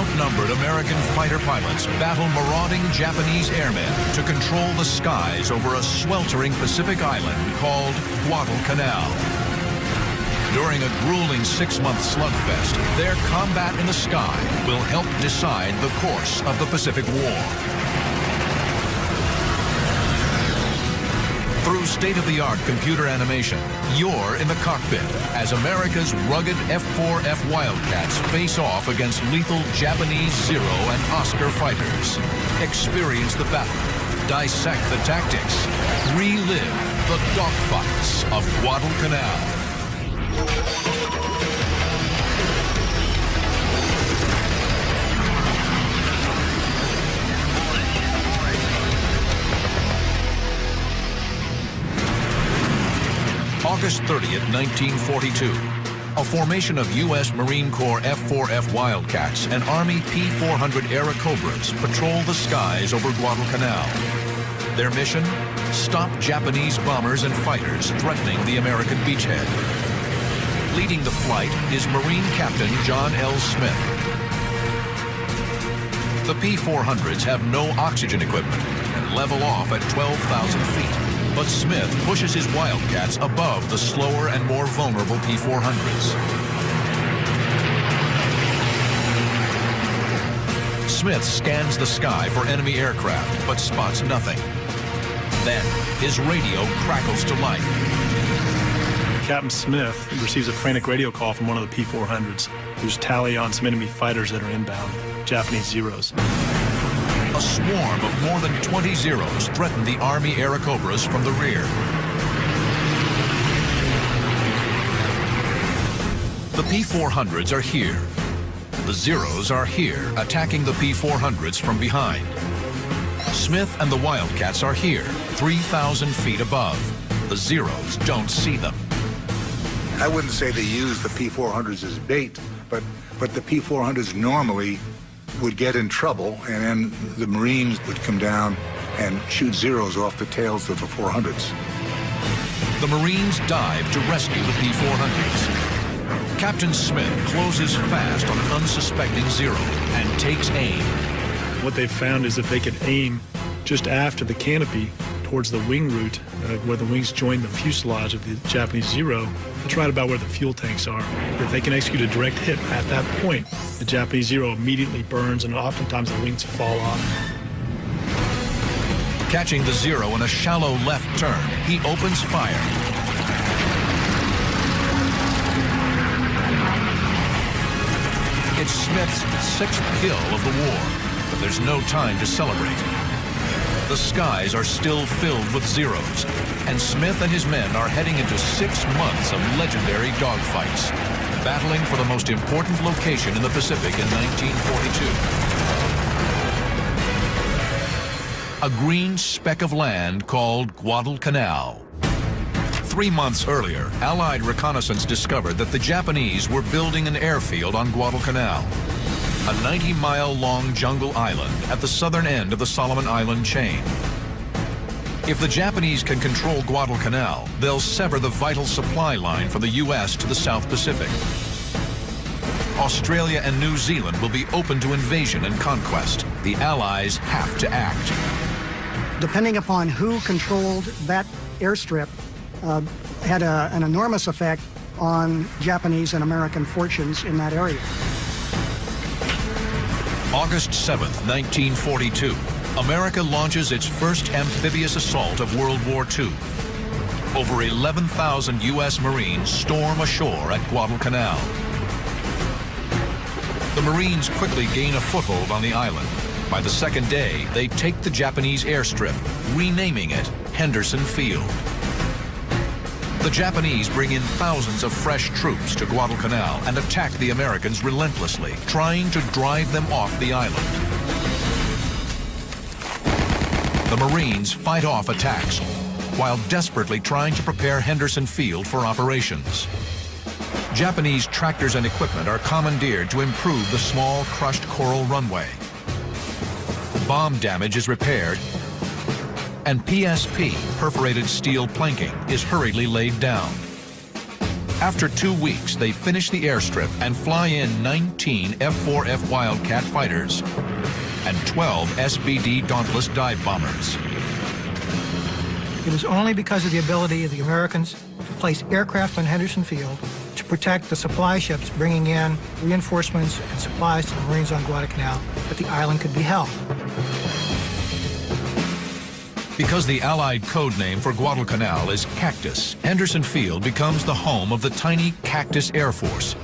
Outnumbered American fighter pilots battle marauding Japanese airmen to control the skies over a sweltering Pacific island called Guadalcanal. During a grueling 6-month slugfest, their combat in the sky will help decide the course of the Pacific War. Through state-of-the-art computer animation, you're in the cockpit as America's rugged F-4F Wildcats face off against lethal Japanese Zero and Oscar fighters. Experience the battle, dissect the tactics, relive the dogfights of Guadalcanal. August 30th, 1942. A formation of U.S. Marine Corps F-4F Wildcats and Army P-400 Airacobras patrol the skies over Guadalcanal. Their mission? Stop Japanese bombers and fighters threatening the American beachhead. Leading the flight is Marine Captain John L. Smith. The P-400s have no oxygen equipment and level off at 12,000 feet. But Smith pushes his Wildcats above the slower and more vulnerable P-400s. Smith scans the sky for enemy aircraft, but spots nothing. Then, his radio crackles to life. Captain Smith receives a frantic radio call from one of the P-400s, whose tally on some enemy fighters that are inbound, Japanese Zeros. A swarm of more than 20 Zeros threaten the Army Airacobras from the rear. The P-400s are here. The Zeros are here, attacking the P-400s from behind. Smith and the Wildcats are here, 3,000 feet above. The Zeros don't see them. I wouldn't say they use the P-400s as bait, but the P-400s normally would get in trouble, and then the Marines would come down and shoot Zeros off the tails of the 400s. The Marines dive to rescue the P-400s. Captain Smith closes fast on an unsuspecting Zero and takes aim. What they've found is if they could aim just after the canopy towards the wing route, where the wings join the fuselage of the Japanese Zero, it's right about where the fuel tanks are. If they can execute a direct hit at that point, the Japanese Zero immediately burns and oftentimes the wings fall off. Catching the Zero in a shallow left turn, he opens fire. It's Smith's 6th kill of the war, but there's no time to celebrate. The skies are still filled with Zeros, and Smith and his men are heading into 6 months of legendary dogfights, battling for the most important location in the Pacific in 1942. A green speck of land called Guadalcanal. 3 months earlier, Allied reconnaissance discovered that the Japanese were building an airfield on Guadalcanal, a 90-mile-long jungle island at the southern end of the Solomon Island chain. If the Japanese can control Guadalcanal, they'll sever the vital supply line from the U.S. to the South Pacific. Australia and New Zealand will be open to invasion and conquest. The Allies have to act. Depending upon who controlled that airstrip, had an enormous effect on Japanese and American fortunes in that area. August 7th, 1942, America launches its first amphibious assault of World War II. Over 11,000 U.S. Marines storm ashore at Guadalcanal. The Marines quickly gain a foothold on the island. By the second day, they take the Japanese airstrip, renaming it Henderson Field. The Japanese bring in thousands of fresh troops to Guadalcanal and attack the Americans relentlessly, trying to drive them off the island. The Marines fight off attacks while desperately trying to prepare Henderson Field for operations. Japanese tractors and equipment are commandeered to improve the small crushed coral runway. Bomb damage is repaired, and PSP, perforated steel planking, is hurriedly laid down. After 2 weeks, they finish the airstrip and fly in 19 F-4F Wildcat fighters and 12 SBD Dauntless dive bombers. It was only because of the ability of the Americans to place aircraft on Henderson Field to protect the supply ships bringing in reinforcements and supplies to the Marines on Guadalcanal that the island could be held. Because the Allied code name for Guadalcanal is Cactus, Henderson Field becomes the home of the tiny Cactus Air Force,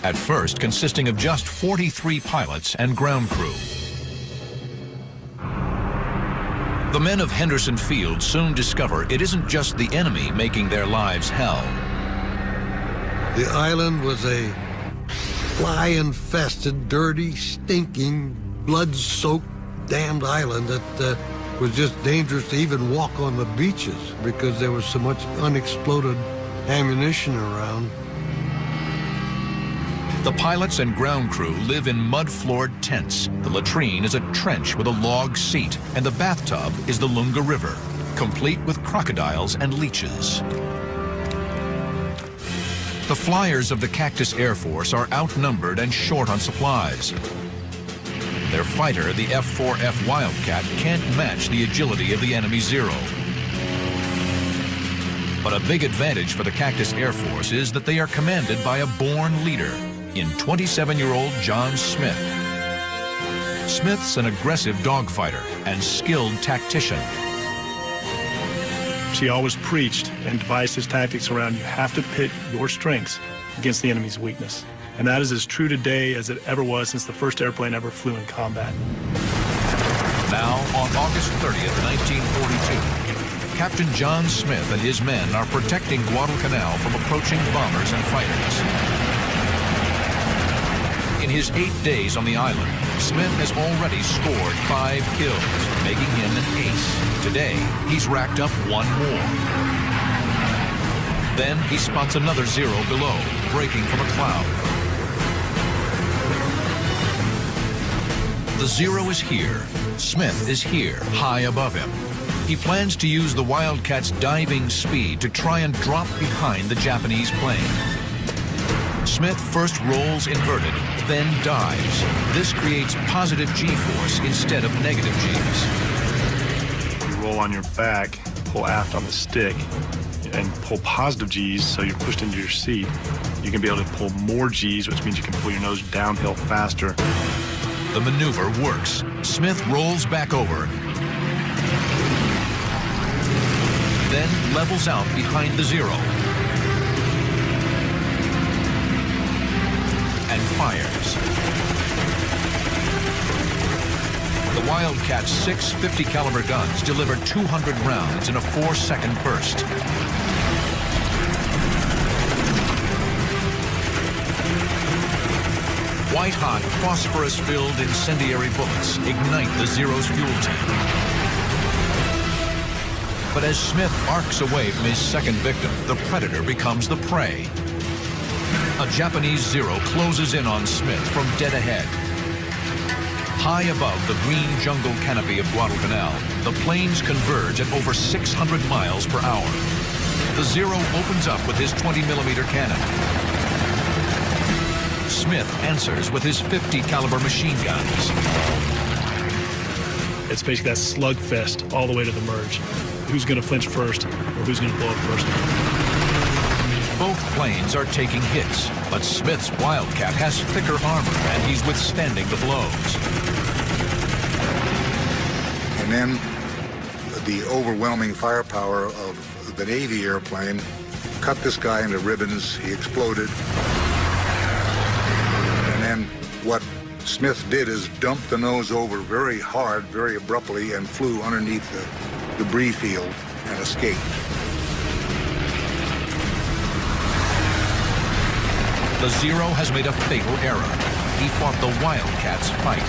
at first consisting of just 43 pilots and ground crew. The men of Henderson Field soon discover it isn't just the enemy making their lives hell. The island was a fly-infested, dirty, stinking, blood-soaked, damned island that was just dangerous to even walk on the beaches because there was so much unexploded ammunition around. The pilots and ground crew live in mud-floored tents. The latrine is a trench with a log seat, and the bathtub is the Lunga River, complete with crocodiles and leeches. The flyers of the Cactus Air Force are outnumbered and short on supplies. Their fighter, the F-4F Wildcat, can't match the agility of the enemy Zero. But a big advantage for the Cactus Air Force is that they are commanded by a born leader in 27-year-old John Smith. Smith's an aggressive dogfighter and skilled tactician. He always preached and devised his tactics around you have to pit your strengths against the enemy's weakness. And that is as true today as it ever was since the first airplane ever flew in combat. Now, on August 30th, 1942, Captain John Smith and his men are protecting Guadalcanal from approaching bombers and fighters. In his 8 days on the island, Smith has already scored 5 kills, making him an ace. Today, he's racked up 1 more. Then he spots another Zero below, breaking from a cloud. The Zero is here. Smith is here, high above him. He plans to use the Wildcat's diving speed to try and drop behind the Japanese plane. Smith first rolls inverted, then dives. This creates positive G-force instead of negative Gs. You roll on your back, pull aft on the stick, and pull positive Gs so you're pushed into your seat. You can be able to pull more Gs, which means you can pull your nose downhill faster. The maneuver works. Smith rolls back over, then levels out behind the Zero and fires. The Wildcat's 6 50 caliber guns deliver 200 rounds in a 4-second burst. White-hot, phosphorus-filled incendiary bullets ignite the Zero's fuel tank. But as Smith arcs away from his second victim, the Predator becomes the prey. A Japanese Zero closes in on Smith from dead ahead. High above the green jungle canopy of Guadalcanal, the planes converge at over 600 miles per hour. The Zero opens up with his 20mm cannon. Smith answers with his 50 caliber machine guns. It's basically that slugfest all the way to the merge. Who's going to flinch first, or who's going to blow up first? Both planes are taking hits, but Smith's Wildcat has thicker armor, and he's withstanding the blows. And then the overwhelming firepower of the Navy airplane cut this guy into ribbons. He exploded. And then what Smith did is dump the nose over very hard, very abruptly, and flew underneath the debris field and escaped. The Zero has made a fatal error. He fought the Wildcat's fight.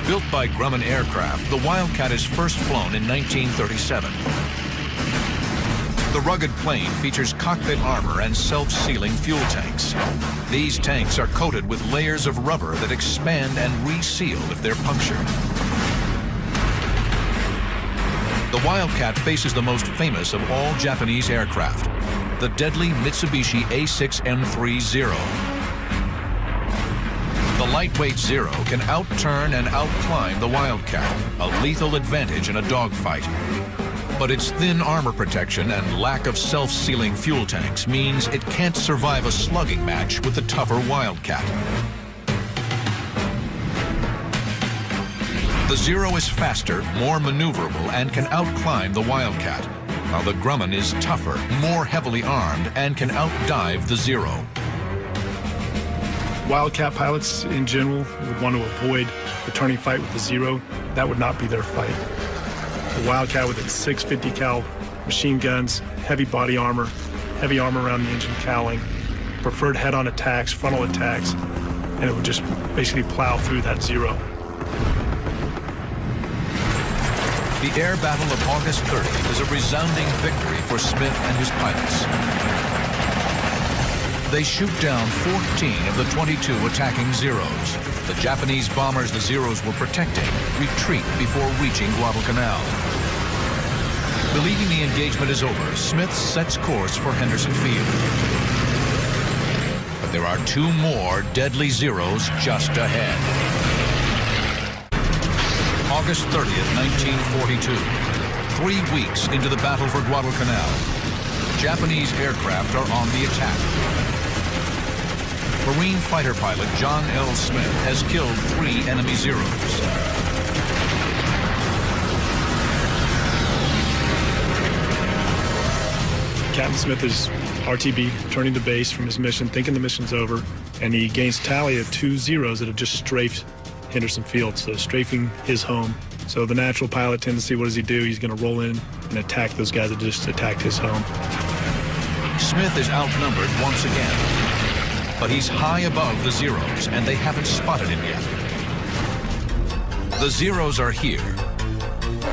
Built by Grumman Aircraft, the Wildcat is first flown in 1937. The rugged plane features cockpit armor and self-sealing fuel tanks. These tanks are coated with layers of rubber that expand and reseal if they're punctured. The Wildcat faces the most famous of all Japanese aircraft, the deadly Mitsubishi A6M3 Zero. The lightweight Zero can outturn and outclimb the Wildcat, a lethal advantage in a dogfight. But its thin armor protection and lack of self-sealing fuel tanks means it can't survive a slugging match with the tougher Wildcat. The Zero is faster, more maneuverable, and can outclimb the Wildcat, while the Grumman is tougher, more heavily armed, and can outdive the Zero. Wildcat pilots in general would want to avoid the turning fight with the Zero. That would not be their fight. The Wildcat with its 650 cal machine guns, heavy body armor, heavy armor around the engine cowling, preferred head-on attacks, frontal attacks, and it would just basically plow through that Zero. The air battle of August 30th is a resounding victory for Smith and his pilots. They shoot down 14 of the 22 attacking Zeros. The Japanese bombers the Zeros were protecting retreat before reaching Guadalcanal. Believing the engagement is over, Smith sets course for Henderson Field. But there are 2 more deadly Zeros just ahead. August 30th, 1942. 3 weeks into the battle for Guadalcanal, Japanese aircraft are on the attack. Marine fighter pilot John L. Smith has killed 3 enemy Zeros. Captain Smith is RTB, returning to base from his mission, thinking the mission's over, and he gains tally of 2 Zeros that have just strafed Henderson Field, so strafing his home. So the natural pilot tendency, what does he do? He's going to roll in and attack those guys that just attacked his home. Smith is outnumbered once again, but he's high above the Zeros, and they haven't spotted him yet. The Zeros are here.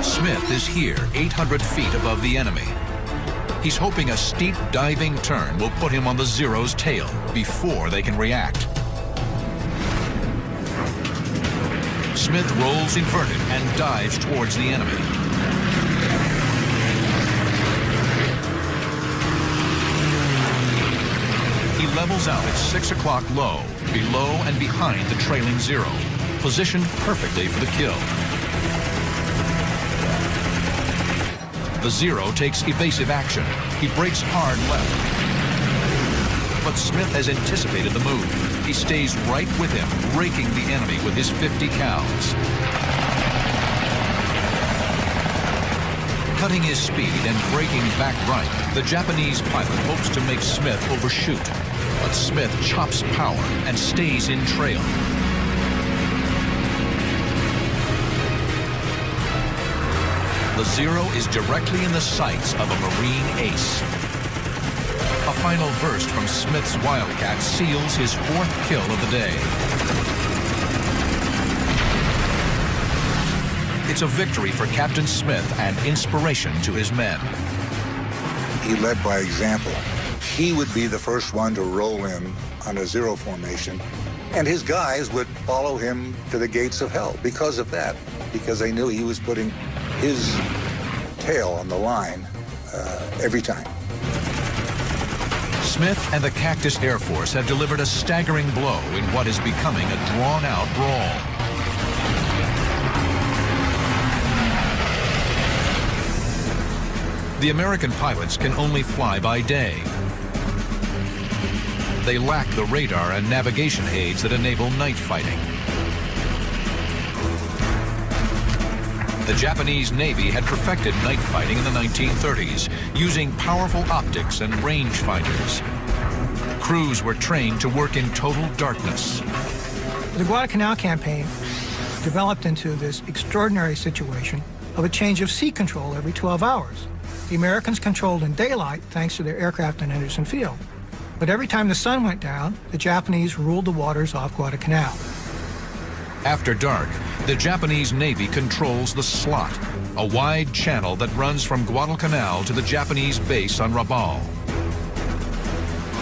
Smith is here, 800 feet above the enemy. He's hoping a steep diving turn will put him on the Zero's tail before they can react. Smith rolls inverted and dives towards the enemy. He levels out at 6 o'clock low, below and behind the trailing Zero, positioned perfectly for the kill. The Zero takes evasive action. He breaks hard left. But Smith has anticipated the move. He stays right with him, raking the enemy with his 50 cals. Cutting his speed and braking back right, the Japanese pilot hopes to make Smith overshoot. But Smith chops power and stays in trail. The Zero is directly in the sights of a Marine ace. A final burst from Smith's Wildcat seals his 4th kill of the day. It's a victory for Captain Smith and inspiration to his men. He led by example. He would be the first one to roll in on a Zero formation, and his guys would follow him to the gates of hell because of that, because they knew he was putting his tail on the line every time. Smith and the Cactus Air Force have delivered a staggering blow in what is becoming a drawn-out brawl. The American pilots can only fly by day. They lack the radar and navigation aids that enable night fighting. The Japanese Navy had perfected night fighting in the 1930s, using powerful optics and rangefinders. Crews were trained to work in total darkness. The Guadalcanal campaign developed into this extraordinary situation of a change of sea control every 12 hours. The Americans controlled in daylight thanks to their aircraft in Henderson Field. But every time the sun went down, the Japanese ruled the waters off Guadalcanal. After dark, the Japanese Navy controls the Slot, a wide channel that runs from Guadalcanal to the Japanese base on Rabaul.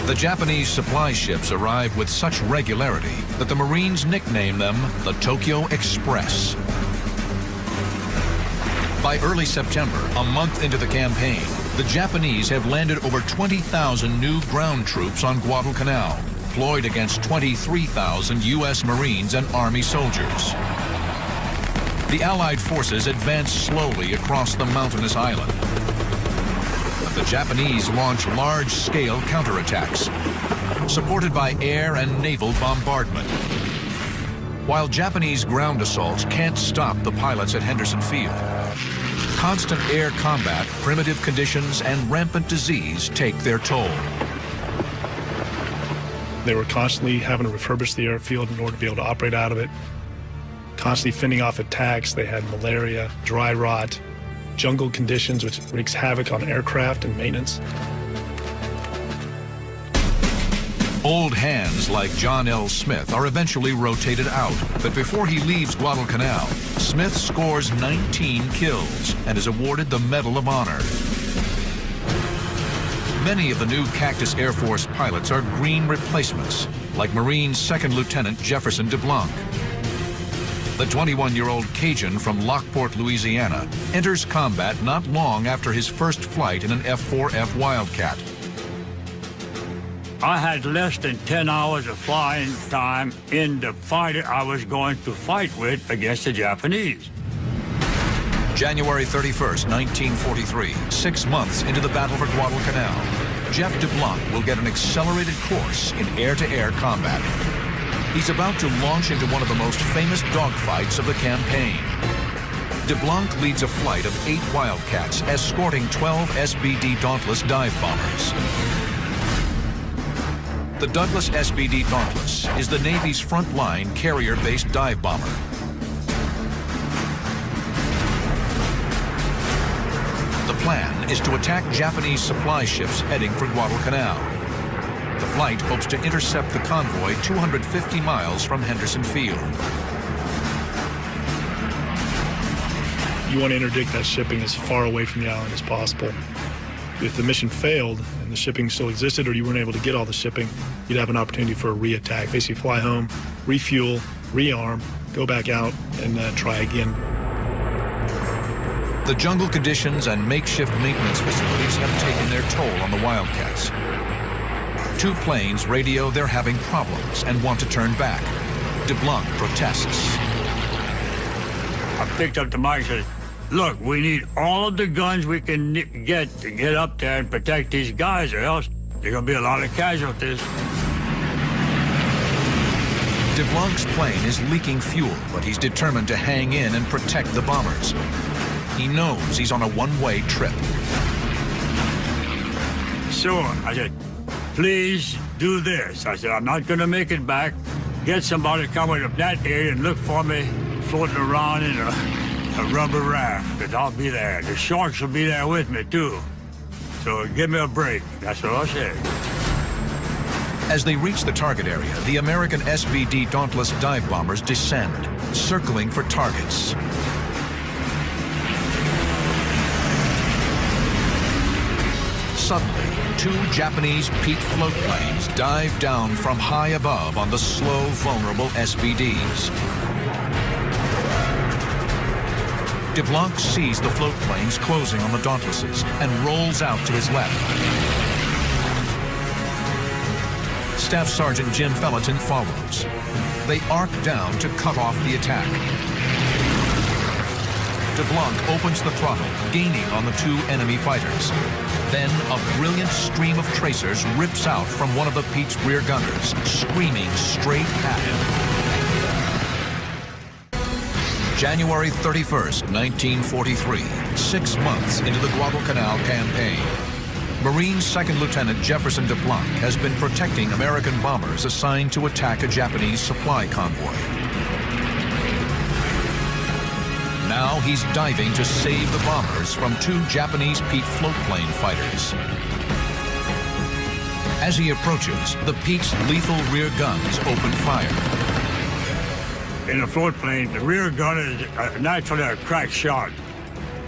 The Japanese supply ships arrive with such regularity that the Marines nickname them the Tokyo Express. By early September, a month into the campaign, the Japanese have landed over 20,000 new ground troops on Guadalcanal, deployed against 23,000 U.S. Marines and Army soldiers. The Allied forces advance slowly across the mountainous island. But the Japanese launch large-scale counterattacks, supported by air and naval bombardment. While Japanese ground assaults can't stop the pilots at Henderson Field, constant air combat, primitive conditions, and rampant disease take their toll. They were constantly having to refurbish the airfield in order to be able to operate out of it. Constantly fending off attacks. They had malaria, dry rot, jungle conditions, which wreaks havoc on aircraft and maintenance. Old hands like John L. Smith are eventually rotated out, but before he leaves Guadalcanal, Smith scores 19 kills and is awarded the Medal of Honor. Many of the new Cactus Air Force pilots are green replacements, like Marine Second Lieutenant Jefferson DeBlanc. The 21-year-old Cajun from Lockport, Louisiana, enters combat not long after his first flight in an F-4F Wildcat. I had less than 10 hours of flying time in the fighter I was going to fight with against the Japanese. January 31st, 1943, 6 months into the battle for Guadalcanal, Jeff DeBlanc will get an accelerated course in air-to-air combat. He's about to launch into one of the most famous dogfights of the campaign. DeBlanc leads a flight of 8 Wildcats, escorting 12 SBD Dauntless dive bombers. The Douglas SBD Dauntless is the Navy's frontline carrier-based dive bomber. The plan is to attack Japanese supply ships heading for Guadalcanal. The flight hopes to intercept the convoy 250 miles from Henderson Field. You want to interdict that shipping as far away from the island as possible. If the mission failed and the shipping still existed, or you weren't able to get all the shipping, you'd have an opportunity for a re-attack. Basically fly home, refuel, rearm, go back out, and try again. The jungle conditions and makeshift maintenance facilities have taken their toll on the Wildcats. 2 planes radio they're having problems and want to turn back. DeBlanc protests. I picked up the mic and said, look, we need all of the guns we can get to get up there and protect these guys, or else there's going to be a lot of casualties. DeBlanc's plane is leaking fuel, but he's determined to hang in and protect the bombers. He knows he's on a one-way trip. So I said, please do this. I said, I'm not going to make it back. Get somebody to come up that area and look for me floating around in a rubber raft, because I'll be there. The sharks will be there with me, too. So give me a break. That's what I said. As they reach the target area, the American SBD Dauntless dive bombers descend, circling for targets. Suddenly, 2 Japanese Pete float planes dive down from high above on the slow, vulnerable SBDs. DeBlanc sees the float planes closing on the Dauntlesses and rolls out to his left. Staff Sergeant Jim Felleton follows. They arc down to cut off the attack. DeBlanc opens the throttle, gaining on the 2 enemy fighters. Then a brilliant stream of tracers rips out from one of the Pete's rear gunners, screaming straight at him. January 31st, 1943, 6 months into the Guadalcanal campaign. Marine 2nd Lieutenant Jefferson DeBlanc has been protecting American bombers assigned to attack a Japanese supply convoy. Now he's diving to save the bombers from 2 Japanese Pete float plane fighters. As he approaches, the Pete's lethal rear guns open fire. In a float plane, the rear gun is naturally a crack shot.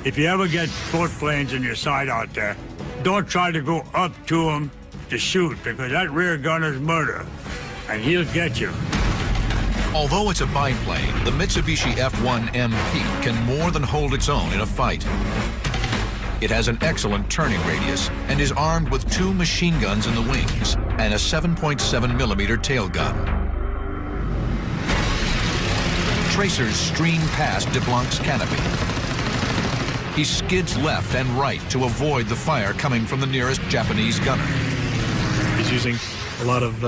If you ever get float planes in your sight out there, don't try to go up to them to shoot, because that rear gun is murder, and he'll get you. Although it's a biplane, the Mitsubishi F1 MP can more than hold its own in a fight. It has an excellent turning radius and is armed with 2 machine guns in the wings and a 7.7mm tail gun. Tracers stream past DeBlanc's canopy. He skids left and right to avoid the fire coming from the nearest Japanese gunner. He's using a lot of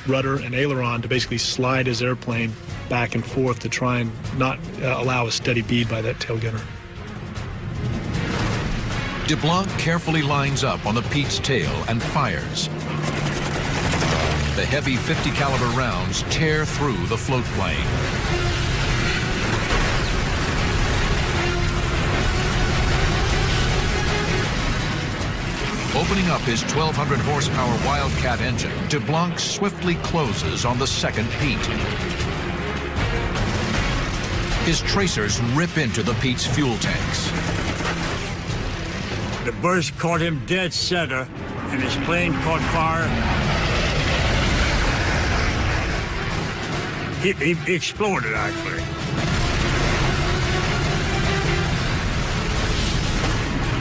rudder and aileron to basically slide his airplane back and forth to try and not allow a steady bead by that tail gunner. DeBlanc carefully lines up on the Pete's tail and fires. The heavy .50 caliber rounds tear through the float plane. Opening up his 1,200 horsepower Wildcat engine, DeBlanc swiftly closes on the second Pete. His tracers rip into the Pete's fuel tanks. The burst caught him dead center, and his plane caught fire. He exploded, actually.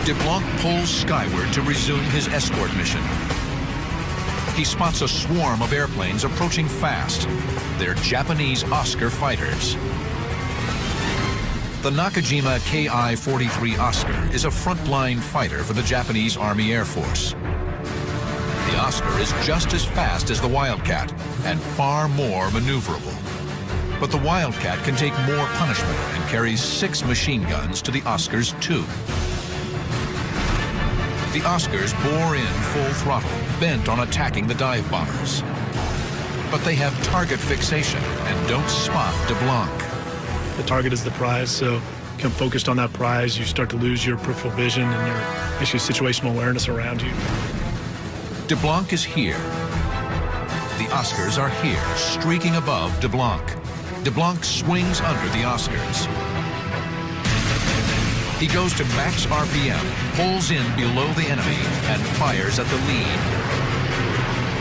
DeBlanc pulls skyward to resume his escort mission. He spots a swarm of airplanes approaching fast. They're Japanese Oscar fighters. The Nakajima Ki-43 Oscar is a frontline fighter for the Japanese Army Air Force. The Oscar is just as fast as the Wildcat and far more maneuverable. But the Wildcat can take more punishment and carries 6 machine guns to the Oscar's 2. The Oscars bore in full throttle, bent on attacking the dive bombers. But they have target fixation and don't spot DeBlanc. The target is the prize, so become focused on that prize. You start to lose your peripheral vision and your actually situational awareness around you. DeBlanc is here. The Oscars are here, streaking above DeBlanc. DeBlanc swings under the Oscars. He goes to max RPM, pulls in below the enemy, and fires at the lead.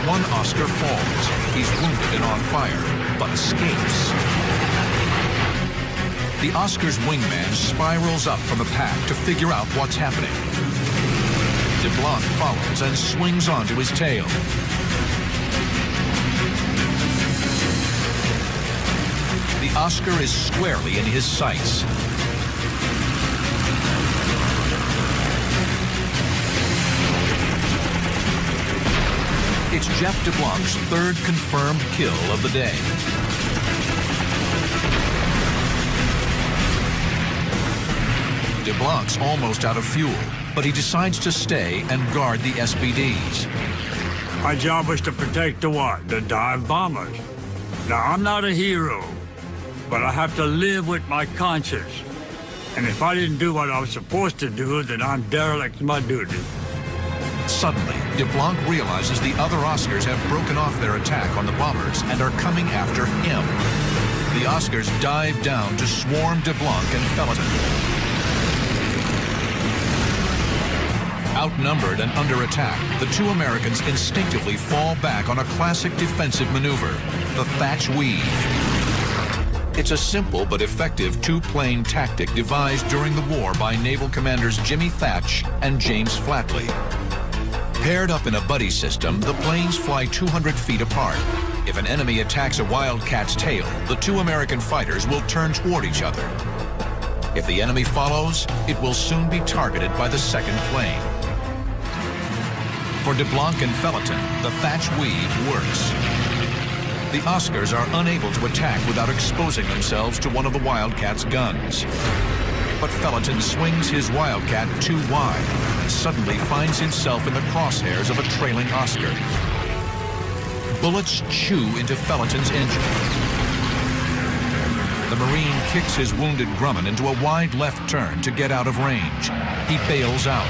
One Oscar falls. He's wounded and on fire, but escapes. The Oscar's wingman spirals up from the pack to figure out what's happening. DeBlanc follows and swings onto his tail. The Oscar is squarely in his sights. It's Jeff DeBlanc's 3rd confirmed kill of the day. DeBlanc's almost out of fuel, but he decides to stay and guard the SBDs. My job was to protect the what? The dive bombers. Now, I'm not a hero, but I have to live with my conscience. And if I didn't do what I was supposed to do, then I'm derelict in my duty. Suddenly, DeBlanc realizes the other Oscars have broken off their attack on the bombers and are coming after him. The Oscars dive down to swarm DeBlanc and Felton. Outnumbered and under attack, the 2 Americans instinctively fall back on a classic defensive maneuver, the Thatch Weave. It's a simple but effective 2-plane tactic devised during the war by naval commanders Jimmy Thatch and James Flatley. Paired up in a buddy system, the planes fly 200 feet apart. If an enemy attacks a Wildcat's tail, the 2 American fighters will turn toward each other. If the enemy follows, it will soon be targeted by the second plane. For DeBlanc and Felton, the Thatch Weave works. The Oscars are unable to attack without exposing themselves to one of the Wildcat's guns. But Felton swings his Wildcat too wide and suddenly finds himself in the crosshairs of a trailing Oscar. Bullets chew into Felton's engine. The Marine kicks his wounded Grumman into a wide left turn to get out of range. He bails out.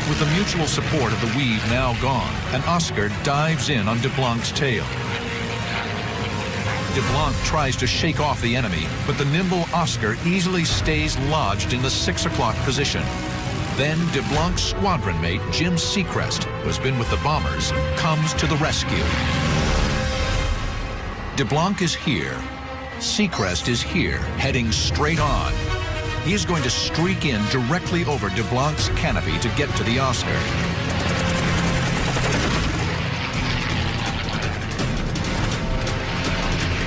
With the mutual support of the Weave now gone, an Oscar dives in on DeBlanc's tail. DeBlanc tries to shake off the enemy, but the nimble Oscar easily stays lodged in the 6 o'clock position. Then DeBlanc's squadron mate, Jim Seacrest, who has been with the bombers, comes to the rescue. DeBlanc is here. Seacrest is here, heading straight on. He is going to streak in directly over DeBlanc's canopy to get to the Oscar.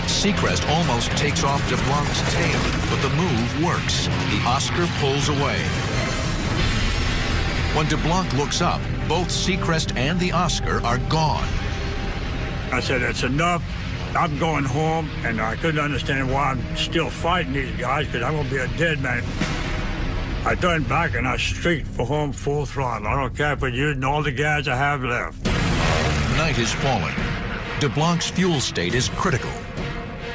Seacrest almost takes off DeBlanc's tail, but the move works. The Oscar pulls away. When DeBlanc looks up, both Seacrest and the Oscar are gone. I said, it's enough. I'm going home, and I couldn't understand why I'm still fighting these guys, because I'm going to be a dead man. I turned back, and I streaked for home full throttle. I don't care if we're using all the gas I have left. Night is falling. DeBlanc's fuel state is critical.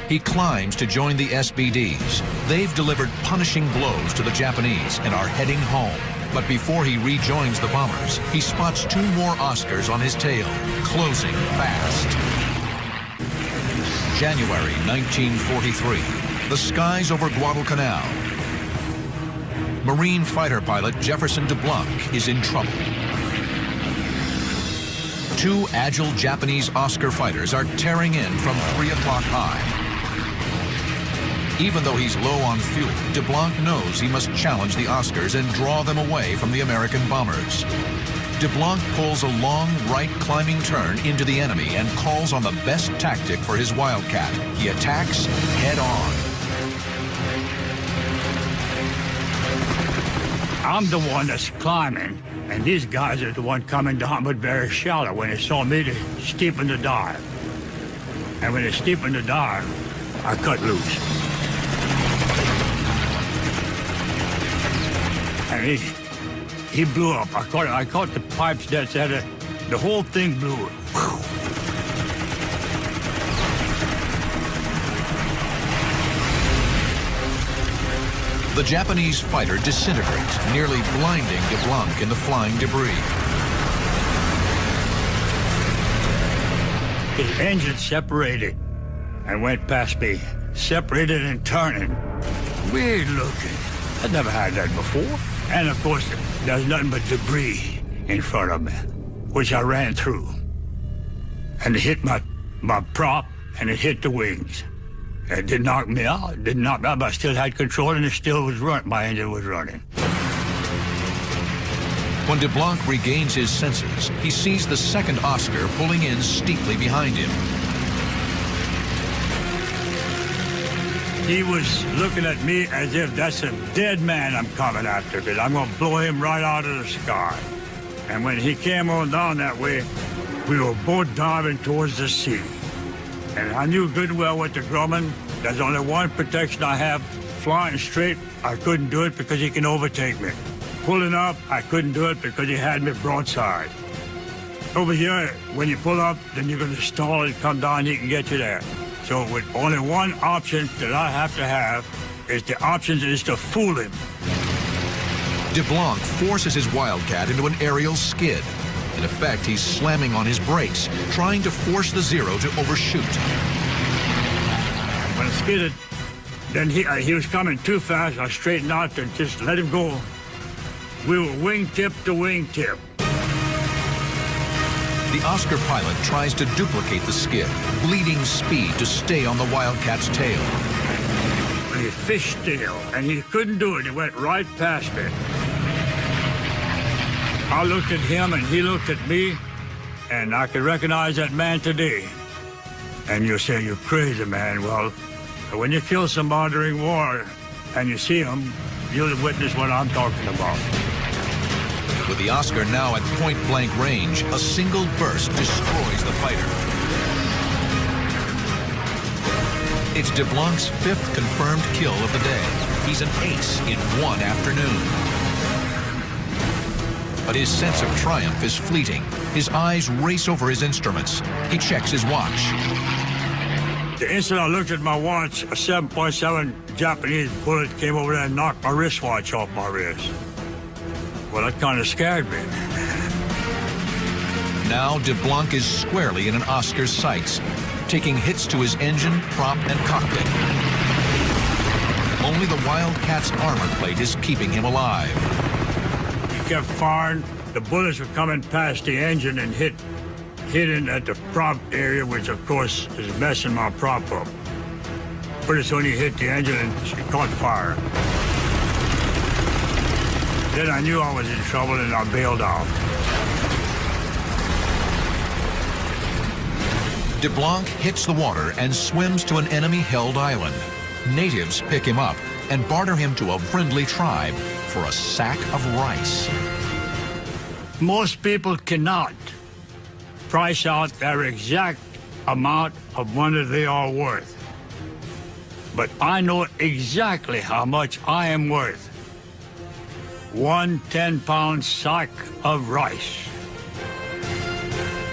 He climbs to join the SBDs. They've delivered punishing blows to the Japanese and are heading home. But before he rejoins the bombers, he spots 2 more Oscars on his tail, closing fast. January 1943, the skies over Guadalcanal. Marine fighter pilot Jefferson DeBlanc is in trouble. 2 agile Japanese Oscar fighters are tearing in from 3 o'clock high. Even though he's low on fuel, DeBlanc knows he must challenge the Oscars and draw them away from the American bombers. DeBlanc pulls a long right climbing turn into the enemy and calls on the best tactic for his Wildcat. He attacks head on. I'm the one that's climbing, and these guys are the one coming down, but very shallow. When they saw me, they steepened the dive. And when they steepened the dive, I cut loose. And he blew up. I caught the pipes that said it. The whole thing blew. The Japanese fighter disintegrates, nearly blinding DeBlanc in the flying debris. His engine separated and went past me. Separated and turning. Weird looking. I'd never had that before. And of course, there's nothing but debris in front of me, which I ran through. And it hit my prop, and it hit the wings. It didn't knock me out. It didn't knock me out, but I still had control, and it still was running. My engine was running. When DeBlanc regains his senses, he sees the second Oscar pulling in steeply behind him. He was looking at me as if that's a dead man I'm coming after, because I'm going to blow him right out of the sky. And when he came on down that way, we were both diving towards the sea. And I knew good well with the Grumman, there's only one protection I have. Flying straight, I couldn't do it because he can overtake me. Pulling up, I couldn't do it because he had me broadside. Over here, when you pull up, then you're going to stall and come down, he can get you there. So with only one option that I have to have is the option is to fool him. DeBlanc forces his Wildcat into an aerial skid. In effect, he's slamming on his brakes, trying to force the Zero to overshoot. When I skidded, then he was coming too fast. I straightened out and just let him go. We were wingtip to wingtip. The Oscar pilot tries to duplicate the skid, bleeding speed to stay on the Wildcat's tail. He fishtail, and he couldn't do it. He went right past me. I looked at him, and he looked at me, and I could recognize that man today. And you'll say, you're crazy, man. Well, when you kill somebody during war, and you see him, you'll witness what I'm talking about. With the Oscar now at point-blank range, a single burst destroys the fighter. It's DeBlanc's 5th confirmed kill of the day. He's an ace in one afternoon. But his sense of triumph is fleeting. His eyes race over his instruments. He checks his watch. The instant I looked at my watch, a 7.7 Japanese bullet came over there and knocked my wristwatch off my wrist. Well, that kind of scared me. Now DeBlanc is squarely in an Oscar's sights, taking hits to his engine, prop, and cockpit. Only the Wildcat's armor plate is keeping him alive. He kept firing. The bullets were coming past the engine and hit hitting at the prop area, which of course is messing my prop up. Pretty soon he hit the engine and she caught fire. Then I knew I was in trouble and I bailed out. DeBlanc hits the water and swims to an enemy-held island. Natives pick him up and barter him to a friendly tribe for a sack of rice. Most people cannot price out their exact amount of money they are worth. But I know exactly how much I am worth. 1 10-pound sack of rice.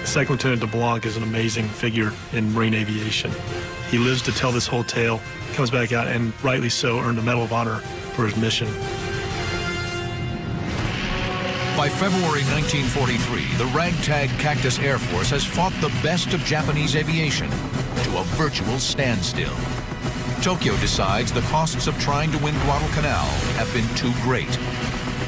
Second Lieutenant DeBlanc is an amazing figure in Marine aviation. He lives to tell this whole tale, comes back out, and rightly so, earned a Medal of Honor for his mission. By February 1943, the ragtag Cactus Air Force has fought the best of Japanese aviation to a virtual standstill. Tokyo decides the costs of trying to win Guadalcanal have been too great.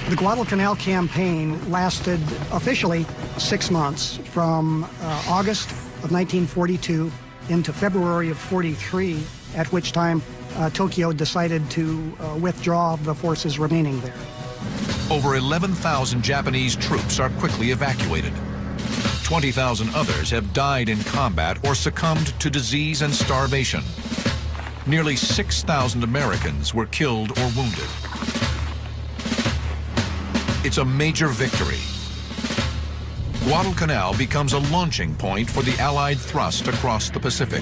The Guadalcanal campaign lasted officially 6 months, from August of 1942 into February of 43, at which time Tokyo decided to withdraw the forces remaining there. Over 11,000 Japanese troops are quickly evacuated. 20,000 others have died in combat or succumbed to disease and starvation. Nearly 6,000 Americans were killed or wounded. It's a major victory. Guadalcanal becomes a launching point for the Allied thrust across the Pacific.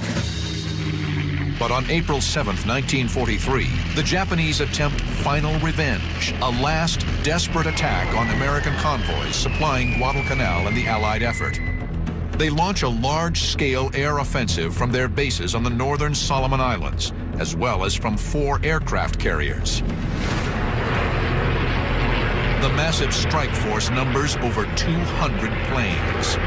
But on April 7, 1943, the Japanese attempt final revenge, a last desperate attack on American convoys supplying Guadalcanal and the Allied effort. They launch a large-scale air offensive from their bases on the northern Solomon Islands, as well as from 4 aircraft carriers. The massive strike force numbers over 200 planes.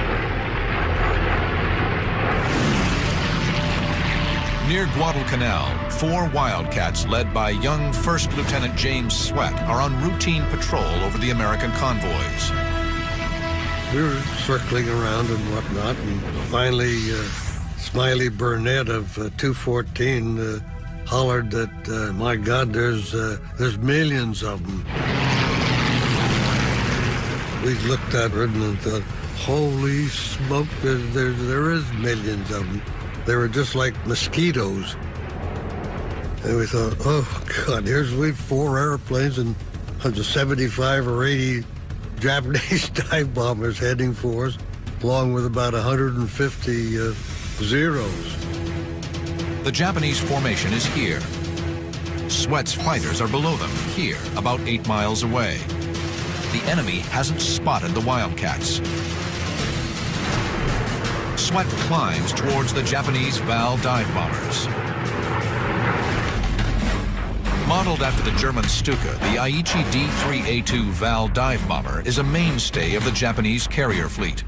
Near Guadalcanal, 4 Wildcats led by young First Lieutenant James Sweat are on routine patrol over the American convoys. We were circling around and whatnot, and finally Smiley Burnett of 214 hollered that, my God, there's millions of them. We looked at it and thought, holy smoke, there is millions of them. They were just like mosquitoes. And we thought, oh, God, we've 4 airplanes and 75 or 80 Japanese dive bombers heading for us, along with about 150 Zeros. The Japanese formation is here. Sweat's fighters are below them, here, about 8 miles away. The enemy hasn't spotted the Wildcats. Sweat climbs towards the Japanese Val dive bombers. Modeled after the German Stuka, the Aichi D3A2 Val dive bomber is a mainstay of the Japanese carrier fleet,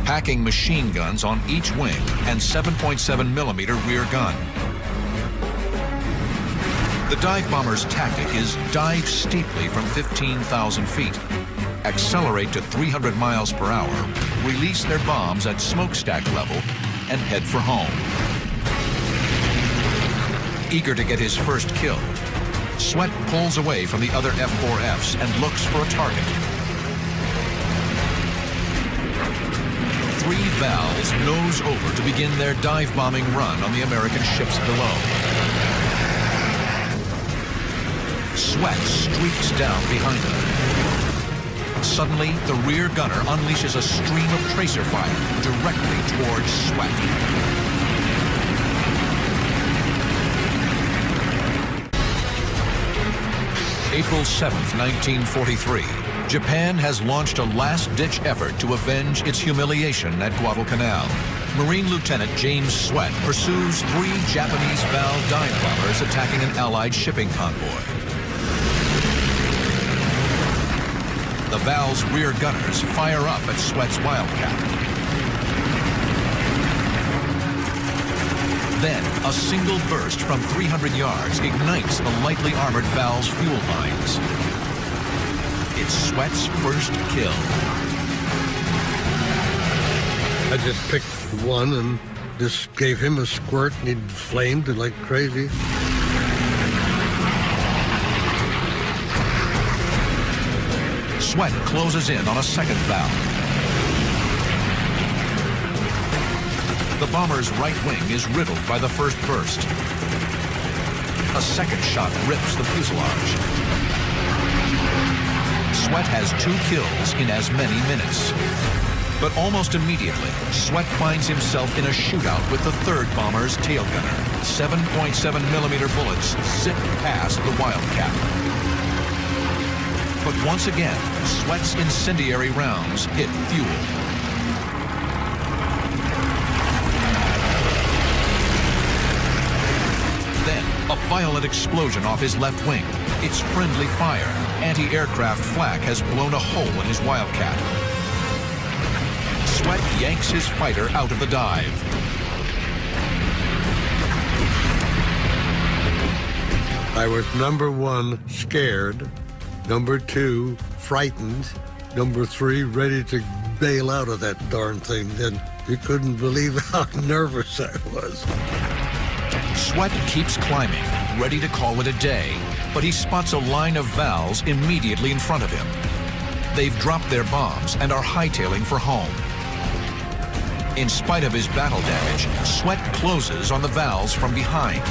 packing machine guns on each wing and 7.7 millimeter rear gun. The dive bomber's tactic is dive steeply from 15,000 feet, accelerate to 300 miles per hour, release their bombs at smokestack level, and head for home. Eager to get his first kill, Sweat pulls away from the other F-4Fs and looks for a target. 3 Vals nose over to begin their dive bombing run on the American ships below. Sweat streaks down behind them. Suddenly, the rear gunner unleashes a stream of tracer fire directly towards Sweat. April 7th, 1943, Japan has launched a last-ditch effort to avenge its humiliation at Guadalcanal. Marine Lieutenant James Sweat pursues 3 Japanese Val dive bombers attacking an Allied shipping convoy. The Val's rear gunners fire up at Sweat's Wildcat. Then, a single burst from 300 yards ignites the lightly armored Val's fuel lines. It's Sweat's first kill. I just picked one and just gave him a squirt, and he flamed like crazy. Sweat closes in on a second valve. The bomber's right wing is riddled by the first burst. A second shot rips the fuselage. Sweat has 2 kills in as many minutes. But almost immediately, Sweat finds himself in a shootout with the third bomber's tail gunner. 7.7mm bullets zip past the Wildcat. But once again, Sweat's incendiary rounds hit fuel. Then, a violent explosion off his left wing. It's friendly fire. Anti-aircraft flak has blown a hole in his Wildcat. Sweat yanks his fighter out of the dive. I was number 1, scared. Number 2, frightened. Number 3, ready to bail out of that darn thing. And you couldn't believe how nervous I was. Sweat keeps climbing, ready to call it a day, but he spots a line of Vals immediately in front of him. They've dropped their bombs and are hightailing for home. In spite of his battle damage, Sweat closes on the Vals from behind.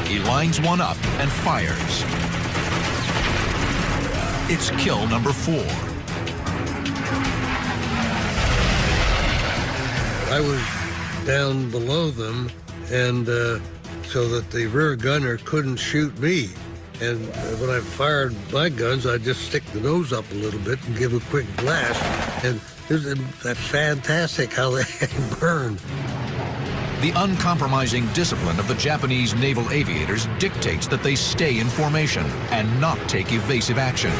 He lines one up and fires. It's kill number 4. I was down below them, and so that the rear gunner couldn't shoot me. And when I fired my guns, I just stick the nose up a little bit and give a quick blast. And it was fantastic how they burned. The uncompromising discipline of the Japanese naval aviators dictates that they stay in formation and not take evasive action.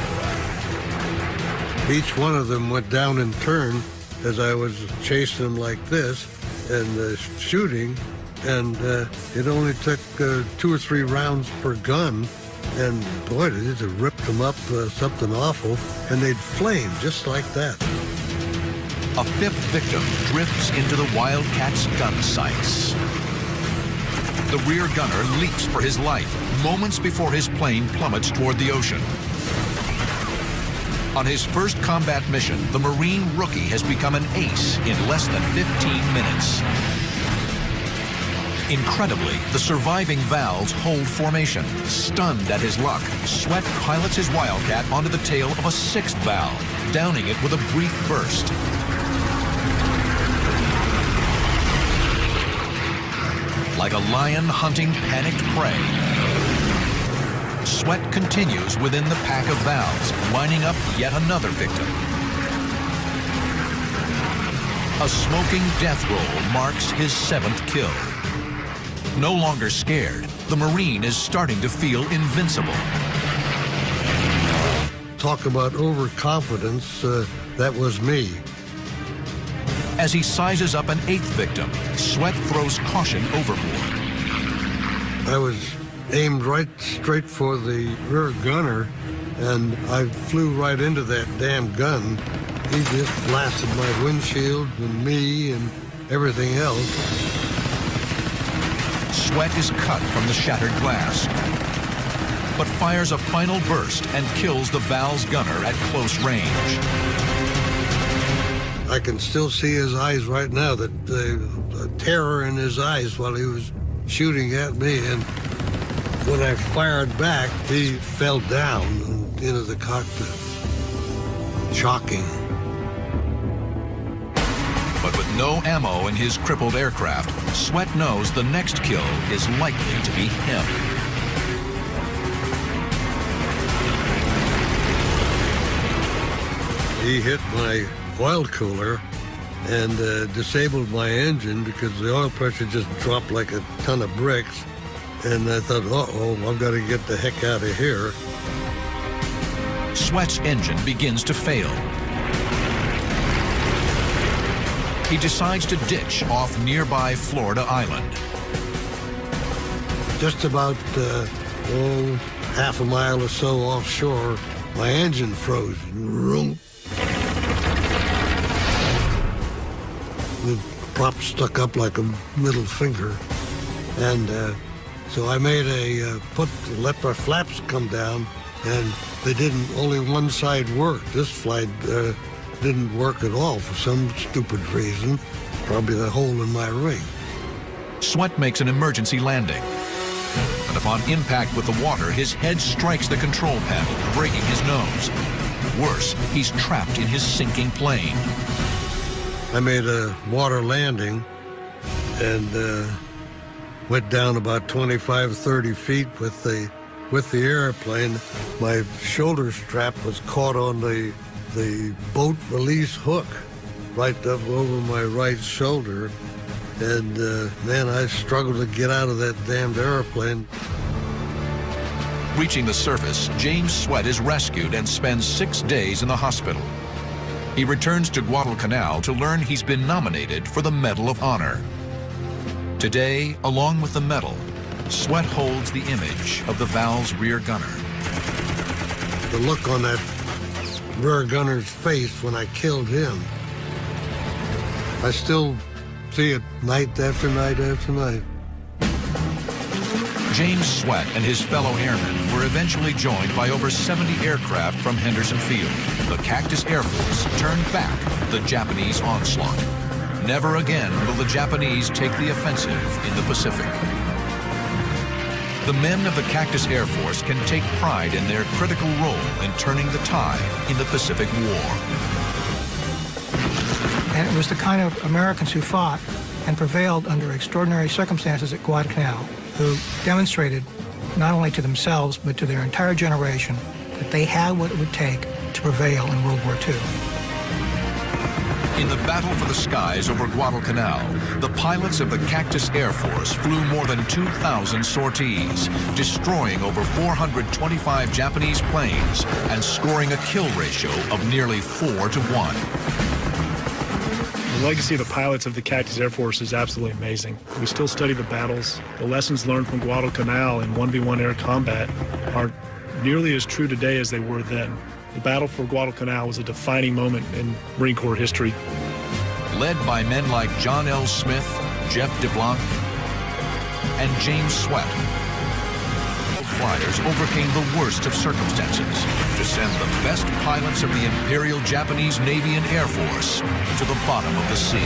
Each one of them went down in turn as I was chasing them like this and shooting. And it only took 2 or 3 rounds per gun. And boy, they just ripped them up something awful. And they'd flame just like that. A 5th victim drifts into the Wildcat's gun sights. The rear gunner leaps for his life moments before his plane plummets toward the ocean. On his first combat mission, the Marine rookie has become an ace in less than 15 minutes. Incredibly, the surviving Vals hold formation. Stunned at his luck, Sweat pilots his Wildcat onto the tail of a 6th Val, downing it with a brief burst. Like a lion hunting panicked prey, Sweat continues within the pack of Vals, lining up yet another victim. A smoking death roll marks his 7th kill. No longer scared, the Marine is starting to feel invincible. Talk about overconfidence, that was me. As he sizes up an 8th victim, Sweat throws caution overboard. I was aimed right straight for the rear gunner, and I flew right into that damn gun. He just blasted my windshield and me and everything else. Sweat is cut from the shattered glass, but fires a final burst and kills the Val's gunner at close range. I can still see his eyes right now, the terror in his eyes while he was shooting at me. And when I fired back, he fell down into the cockpit. Shocking. But with no ammo in his crippled aircraft, Sweat knows the next kill is likely to be him. He hit my oil cooler and disabled my engine because the oil pressure just dropped like a ton of bricks. And I thought, uh-oh, I've got to get the heck out of here. Sweat's engine begins to fail. He decides to ditch off nearby Florida Island. Just about half a mile or so offshore, my engine froze. Vroom. The prop stuck up like a middle finger. And so I made let my flaps come down, and they didn't, only one side worked. This flight didn't work at all for some stupid reason, probably the hole in my ring. Sweat makes an emergency landing. And upon impact with the water, his head strikes the control panel, breaking his nose. Worse, he's trapped in his sinking plane. I made a water landing and went down about 25, 30 feet with the airplane. My shoulder strap was caught on the boat release hook right up over my right shoulder. And man, I struggled to get out of that damned airplane. Reaching the surface, James Sweat is rescued and spends 6 days in the hospital. He returns to Guadalcanal to learn he's been nominated for the Medal of Honor. Today, along with the medal, Sweat holds the image of the Val's rear gunner. The look on that rear gunner's face when I killed him, I still see it night after night after night. James Sweat and his fellow airmen were eventually joined by over 70 aircraft from Henderson Field. The Cactus Air Force turned back the Japanese onslaught. Never again will the Japanese take the offensive in the Pacific. The men of the Cactus Air Force can take pride in their critical role in turning the tide in the Pacific War. And it was the kind of Americans who fought and prevailed under extraordinary circumstances at Guadalcanal, who demonstrated not only to themselves but to their entire generation that they had what it would take to prevail in World War II. In the battle for the skies over Guadalcanal, the pilots of the Cactus Air Force flew more than 2,000 sorties, destroying over 425 Japanese planes and scoring a kill ratio of nearly 4 to 1. The legacy of the pilots of the Cactus Air Force is absolutely amazing. We still study the battles. The lessons learned from Guadalcanal in 1v1 air combat are nearly as true today as they were then. The battle for Guadalcanal was a defining moment in Marine Corps history. Led by men like John L. Smith, Jeff DeBlanc, and James Sweat, fighters overcame the worst of circumstances to send the best pilots of the Imperial Japanese Navy and Air Force to the bottom of the sea.